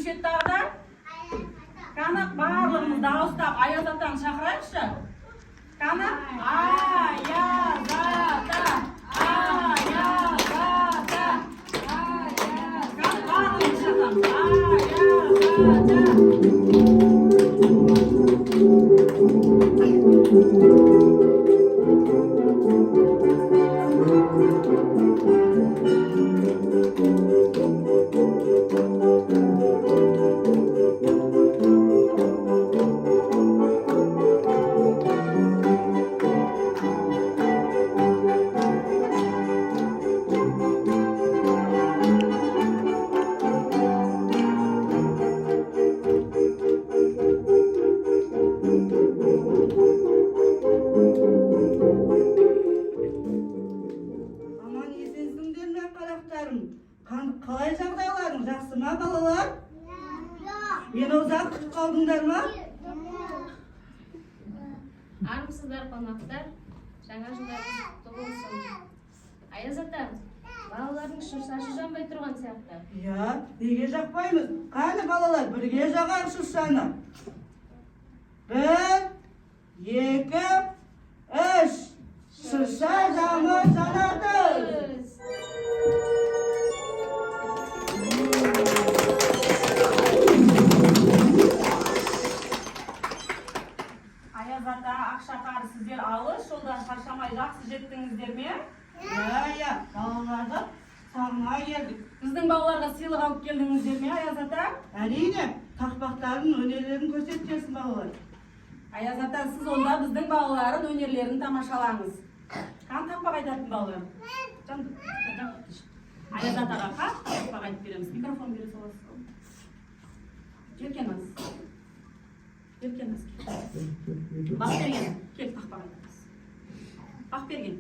кетті ағда? Қанақ барлығымыз дауыстап Аяз атаны шақырайықшы. Қанақ Аяз ата, Аяз ата, Қанақ барлығымыз шақырамыз. Аяз ата. Қалай жағдайларың, жақсы ма балалар? Мені ұзақ күтіп қалдыңдар ма? Армысыздар қонақтар, жаңа жылдарыңыз құтты болсын. Аяз ата, балалардың шыршасы жанбай тұрған сияқты. Иә, неге жақпаймыз? Қане балалар, бірге жағар шыршаны. 1, 2, 3. Шырша жанып жанады. Аяз ата, Ақшақар, сіздер алыс, жолдан шаршамай жақсы жеттіңіздер ме? Иә, балаларды сағына келдік. Біздің балаларға сыйлық алып келдіңіздер ме, Аяз ата? Әрине, тақпақтарын, өнерлерін көрсетесің балалар. Аяз ата, сіз онда біздің балалардың өнерлерін тамашалаңыз. Қан тақпақ айтатын балалар? Аяз атаға тақпақ айтып береміз. Микрофон бере саласыз. Еркеназ. Еркеназ. Бақ берген. Кел тақпақ айтамыз. Бақ берген.